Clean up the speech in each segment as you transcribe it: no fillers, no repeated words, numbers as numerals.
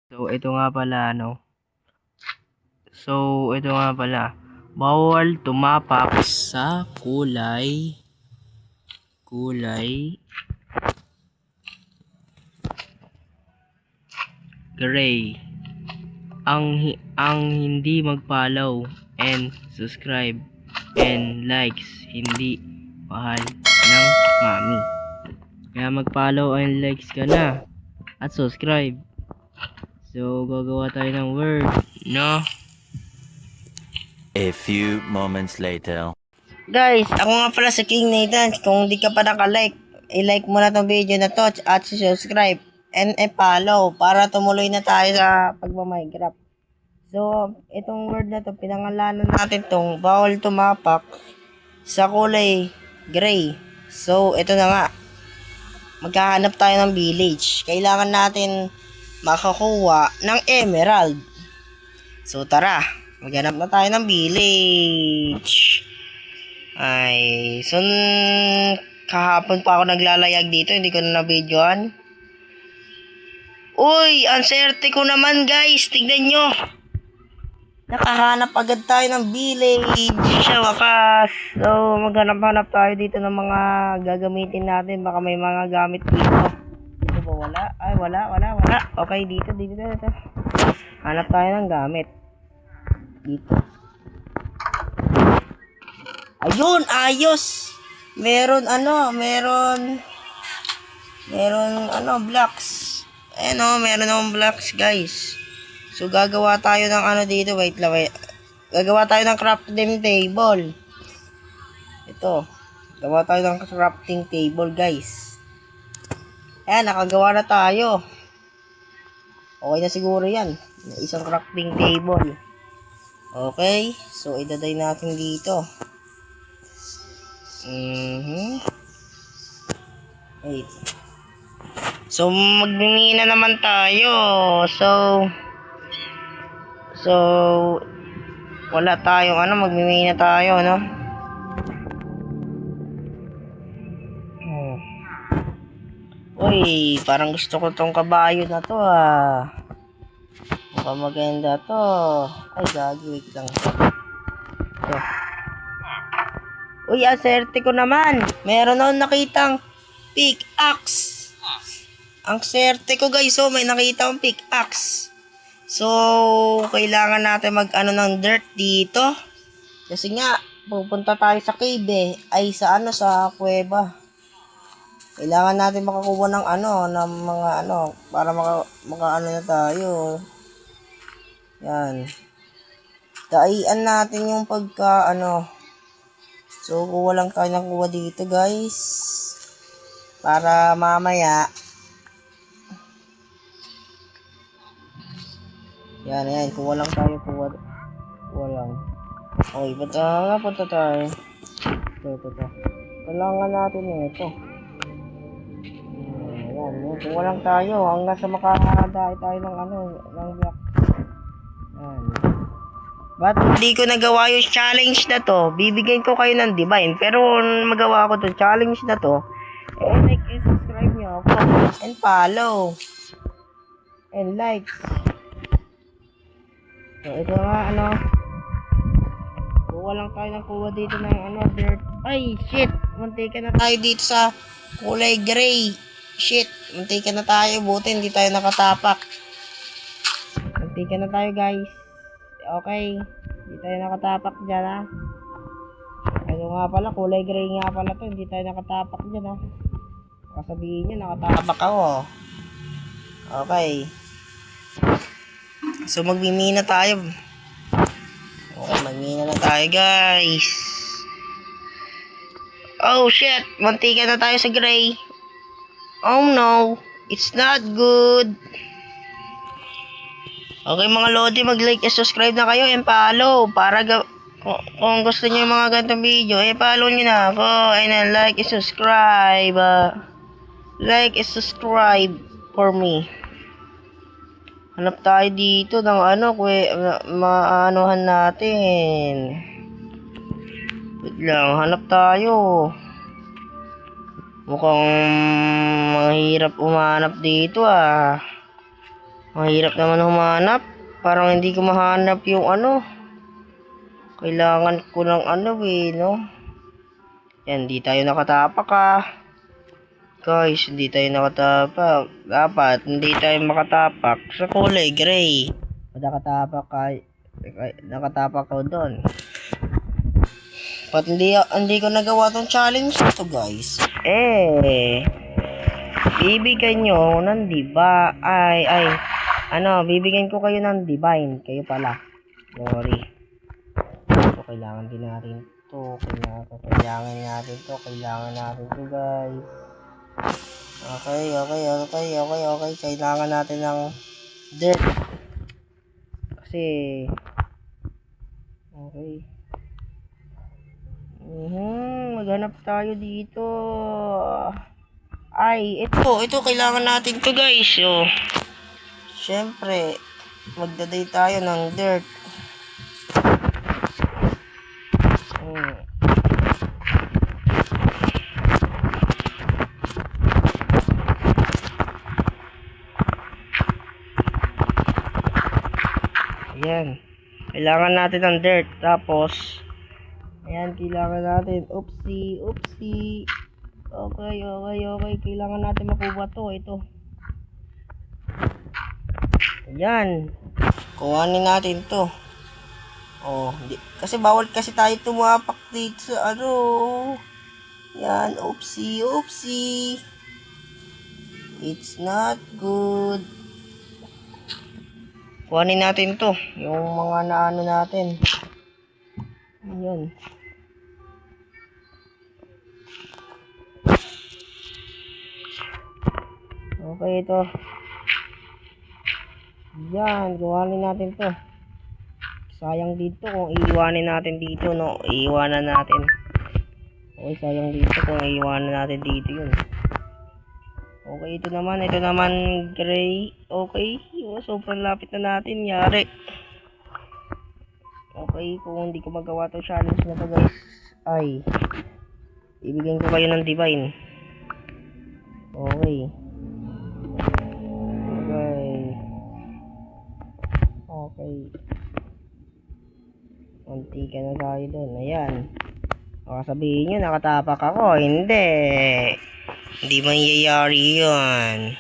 So, ito nga pala, ano. So, ito nga pala. Bawal tumapak sa kulay gray. Ang hindi mag-follow and subscribe and likes hindi mahal ng mami. Kaya mag-follow and likes ka na at subscribe. So, gagawa tayo ng word, no? A few moments later. Guys, ako nga pala si King Nathan. Kung di ka pa naka-like, i-like mo na tong video na to at subscribe and follow para tumuloy na tayo sa pagmaminecraft. So, itong word na to, pinangalanan natin tong bawal tumapak sa kulay gray. So, ito na nga. Maghahanap tayo ng village. Kailangan natin makakuha ng emerald. So, tara. Maghanap na tayo ng village. Kahapon pa ako naglalayag dito, hindi ko na na-videoan. Uy, ang swerte ko naman guys, tignan nyo. Nakahanap agad tayo ng village sa wakas. So, maghanap-hanap tayo dito ng mga gagamitin natin. Baka may mga gamit dito. Dito ba wala? Ay, wala. Okay, dito. Hanap tayo ng gamit. Dito. Ayun, ayos. Meron blocks. Meron akong blocks, guys. So gagawa tayo ng dito, wait. Gagawa tayo ng crafting table. Ito. Gagawa tayo ng crafting table, guys. Ayan, nakagawa na tayo. Okay na siguro 'yan. Isang crafting table. Okay, so idaday natin dito. Wait. So, magmimina naman tayo. So, wala tayong magmimina tayo, no? Uy, parang gusto ko tong kabayo na to, Mukhang maganda to. Ay, gagi, wait lang. Ito. Uy, aserte ko naman. Meron akong nakitang pickaxe. Ang swerte ko guys, may nakita akong pickaxe. So, kailangan natin ng dirt dito. Kasi nga, pupunta tayo sa cave sa kuweba. Kailangan natin makakuha ng ng mga para maka na tayo. Yan. Daian natin yung pagka So, kuha lang tayo ng kuha dito, guys. Para mamaya. Yan. Kuha lang tayo. Kuha lang. Okay, punta tayo. Ito. Kailangan natin ito. Yan. Kuha lang tayo. Hanggang sa makakadai tayo ng ng block. Yan. Ba't hindi ko nagawa yung challenge na to? Bibigyan ko kayo ng divine. Pero magawa ko to challenge na to, like and subscribe nyo ako. And follow. And like. So, ito nga, kuha lang tayo ng kuha dito ng dirt. Ay, shit. Muntika na tayo dito sa kulay gray. Shit. Muntika na tayo. Buti hindi tayo nakatapak. Muntika na tayo, guys. Okay. Hindi tayo nakatapak dyan, Ano nga pala, kulay gray nga pala to. Hindi tayo nakatapak dyan, Kasabihin nyo, nakatapak ako. Okay. So, magmimina tayo. Okay, magmina na tayo, guys. Oh, shit. Muntika na tayo sa gray. Oh, no. It's not good. Okay mga lodi, mag-like and subscribe na kayo and follow para kung gusto niyo yung mga ganitong video, follow niyo na ako and like and subscribe. Like and subscribe for me. Hanap tayo dito ng maanohan natin. Wait lang, hanap tayo. Mukhang mahirap umanap dito, Mahirap naman humanap. Parang hindi ko mahanap yung ano. Kailangan ko ng ano no? Yan, di tayo nakatapak Guys, hindi tayo nakatapak. Dapat, hindi tayo makatapak sa kulay gray. Nakatapak ko doon. Ba't hindi ko nagawa tong challenge to guys? Bibigyan nyo ng bibigyan ko kayo ng divine. Kayo pala. Sorry. So, kailangan din natin to. Kailangan natin to guys. Okay. Kailangan natin ng dirt. Kasi, okay. Maghanap tayo dito. Ito kailangan natin to guys. So, syempre, magdaday tayo ng dirt. Ayan. Kailangan natin ng dirt. Tapos, ayan, kailangan natin. Oopsie. Okay. Kailangan natin makuha to. Ito. Ayan. Kuhanin natin to. Kasi bawal kasi tayo tumapak dito sa Yan. Oopsie. It's not good. Kuhanin natin to. Yung mga naano natin. Ayan. Okay, ito. Yan. Kuhanin natin to. Sayang dito kung iiwanin natin dito, no? Iiwanan natin. Okay, sayang dito kung iiwanan natin dito yun. Okay, ito naman gray. Okay, sobrang lapit na natin, yari. Okay, kung hindi ko magawa to challenge na to guys, ibigyan ko kayo ng divine. Okay. Unti ka na tayo dun, ayan. Sabihin nyo, nakatapak ako. Hindi mangyayari yun.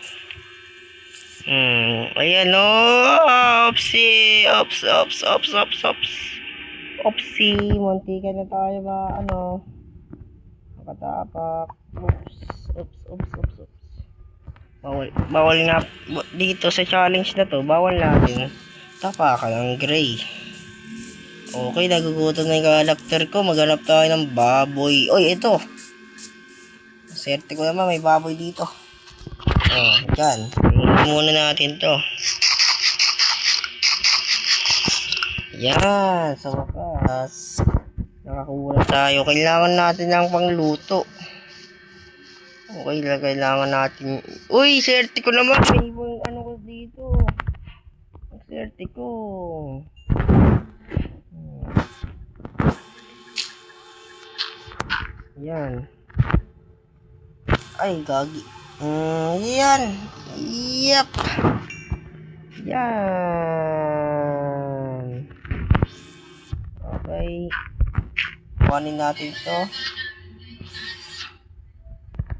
Ayan Oopsie. Munti ka na tayo nakatapak. Oops. Bawal nga dito sa challenge na to. Bawal natin tapakan ng gray. Okay, nagugutom na yung karakter ko. Maghanap tayo ng baboy. Oy, ito. Swerte ko naman, may baboy dito. Yan. Tingnan muna natin to. Yan, sa wakas. Nakakuha tayo. Kailangan natin ng pangluto. Okay, kailangan natin. Uy, swerte ko naman. May ibang ko dito. Swerte ko. Yan. Ay, gagi. Yan. Yep. Yan. Okay. Kuhanin natin to.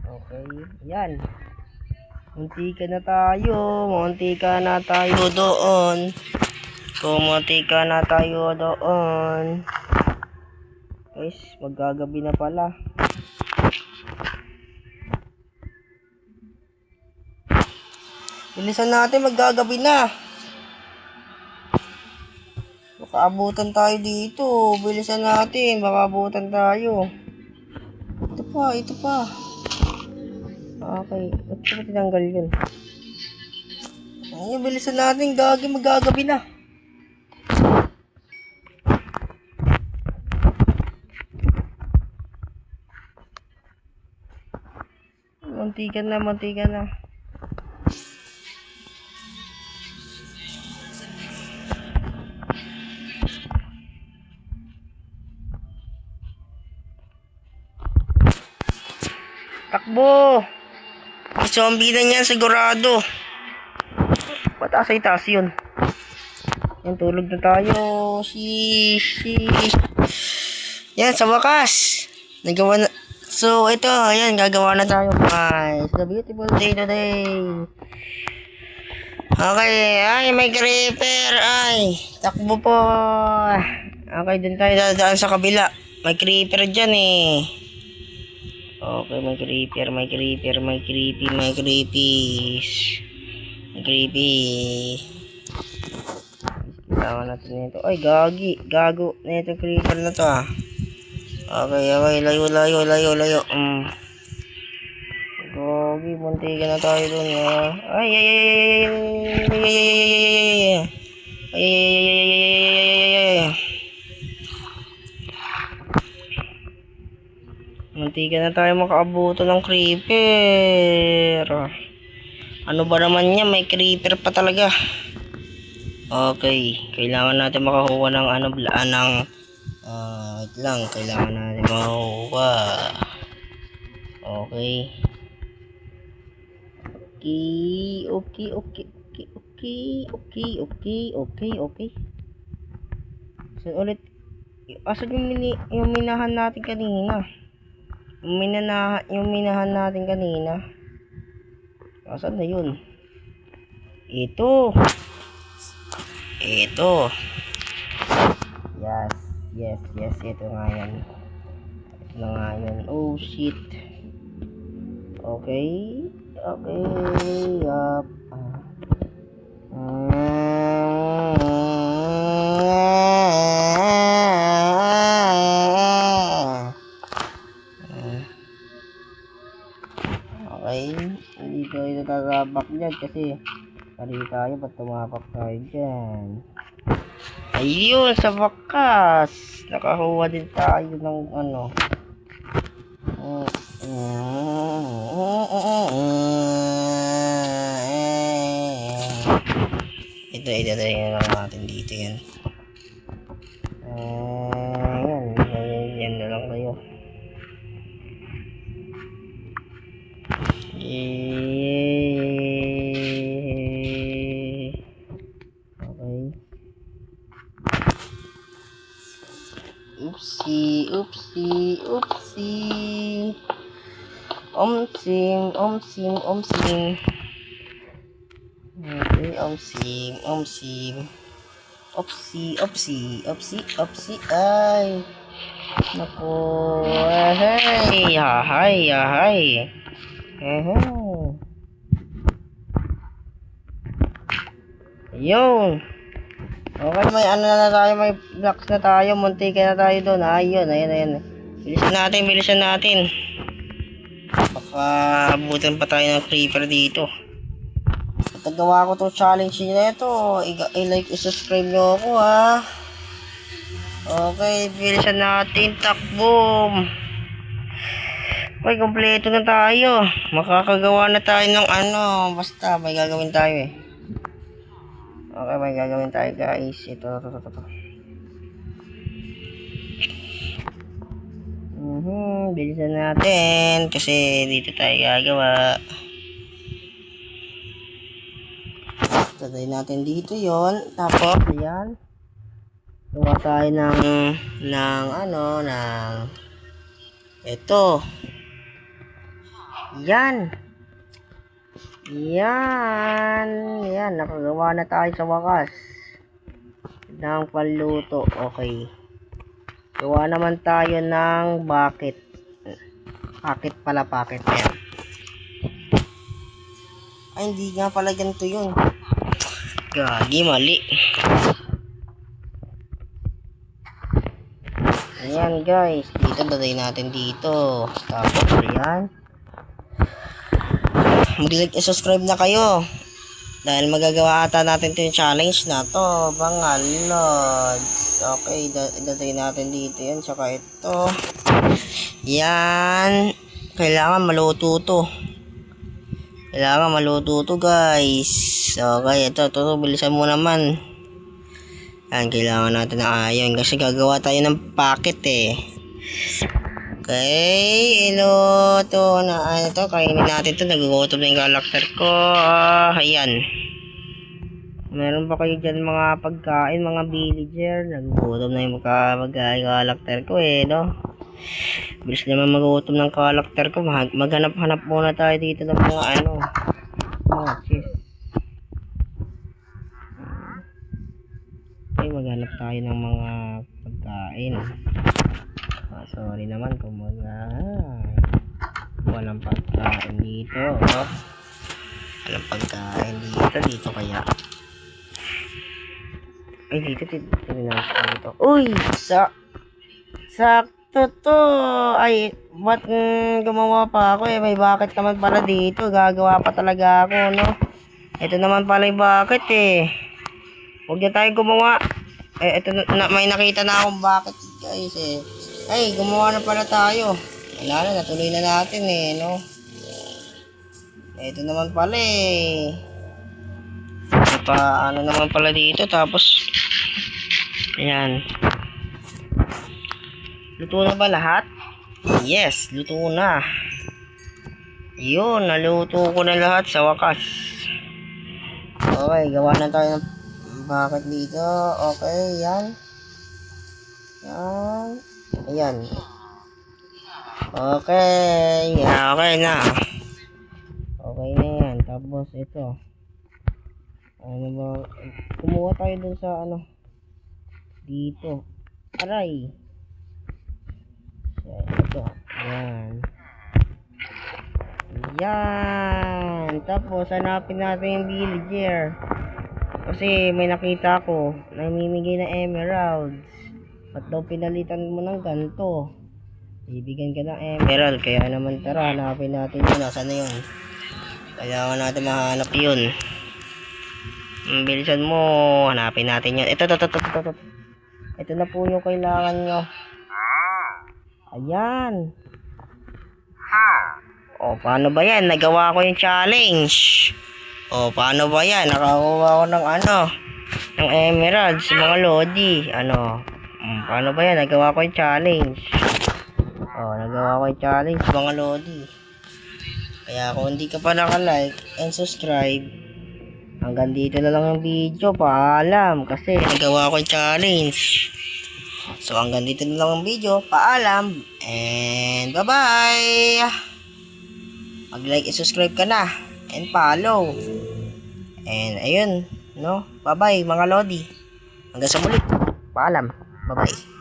Okay. Yan. Munti ka na tayo doon. Guys, maggagabi na pala. Bilisan natin, maggagabi na. Makaabutan tayo dito. Bilisan natin, makaabutan tayo. Ito pa. Okay, ba't ko tinanggal yun? Ayun, bilisan natin, maggagabi na. Muntikan na. Takbo! May zombie na yan, sigurado. Pataas ay taas yun. Yan, tulog na tayo. Yan, sa wakas. Nagawa na. So, ito, ayan, gagawa na tayo, guys. The beautiful day today. Okay, ay, may creeper. Ay, takbo po. Okay, dun tayo dadaan sa kabila. May creeper dyan eh. Okay, may creeper. May creepy. Kailangan natin nito. Ay, gago. Nito creeper na to ah. Okay, layo. Gogi, muntikan na tayo dun ah. Ay. Muntikan na tayo makaabuto ng creeper. Ano ba naman niya? May creeper pa talaga. Okay, kailangan natin makakuha ng wait lang, kailangan natin makakuha. Okay. Okay. So ulit, asan yung minahan natin kanina? Yung minahan natin kanina. Asan na yun? Ito. Yes, ito nga yan. Oh shit. Okay, yup. Okay, hindi tayo natatabak dyan kasi mali tayo, ba't tumapak tayo dyan? Ayun, sa wakas nakakuha din tayo ng ito lang natin dito yan. Yan na lang kayo. Okay. Oopsie. Omsim. Okay, Opsie. Ay. Naku. Hay. Ayun. Okay, may na tayo, may blocks na tayo, muntikan na tayo doon. Ayun. Bilisan natin. Baka abutin pa tayo ng creeper dito. At nagawa ko tong challenge nyo na ito. I-like, i-subscribe nyo ako ha. Okay, bilisan natin. Takboom. Okay, kompleto na tayo. Makakagawa na tayo ng basta may gagawin tayo eh. Okay, may gagawin tayo guys. Ito. Bilisan natin kasi dito tayo gagawa. Tatay natin dito yon. Tapos, ayan. Gawa tayo ng ito. Yan, nakagawa na tayo sa wakas ng paluto. Okay, gawa naman tayo ng bucket yan. Ay, hindi nga pala ganito yun. Gagi, mali. Ayan guys, dito daddy natin dito. Tapos ayan, mag-like and subscribe na kayo dahil magagawa ata natin ito yung challenge na to, mga lods. Okay, daddy natin dito yan. Tsaka ito, yan, kailangan maluto to guys. Okay, ito bilisan mo naman. Yan, kailangan natin ng iron kasi gagawa tayo ng packet eh. Okay, ito na ito, kainin natin to. Nagugutom na yung character ko. Ayan. Meron ba kayo dyan mga pagkain, mga villager? Nagugutom na yung karakter ko no? Bilis naman magutom ng karakter ko. Maghanap-hanap muna tayo dito ng mga mga cheese. Okay, maghanap tayo ng mga pagkain. Sorry naman kung walang pagkain dito. Walang pagkain dito kaya. Ay, dito. Uy! Sakto to! Ay, ba't gumawa pa ako May bucket naman pala dito. Gagawa pa talaga ako, no? Ito naman pala yung bucket Huwag na tayo gumawa. Ito may nakita na akong bucket, guys Ay, gumawa na pala tayo. Wala na, natuloy na natin no? Ito naman pala naman pala dito tapos ayan, luto na ba lahat? Yes, luto na. Yun, naluto ko na lahat sa wakas. Okay, gawa na tayo ng bucket dito. Okay, yan ayan. Okay, okay na yan. Tapos ito, kumuha tayo dun sa dito. Aray. Ito. Yan. Tapos hanapin natin yung villager. Kasi may nakita ko na namimigay na emeralds. At daw pinalitan mo ng ganito. Bibigyan ka ng emerald. Kaya naman tara, hanapin natin yun. Nasaan na yun? Kailangan natin mahanap yun. Bilisan mo, hanapin natin yan. Ito. Ito na po yung kailangan nyo. Ayan. Paano ba yan? Nagawa ko yung challenge. Paano ba yan? Nakakuha ko ng ng emeralds, mga lodi. Paano ba yan? Nagawa ko yung challenge. Nagawa ko yung challenge, mga lodi. Kaya kung hindi ka pa naka-like and subscribe, hanggang dito na lang ang video. Paalam. Kasi nagawa ko yung challenge. So hanggang dito na lang ang video. Paalam. And bye-bye. Mag-like and subscribe ka na. And follow. And ayun. No? Bye-bye mga lodi. Hanggang sa muli. Paalam. Bye-bye.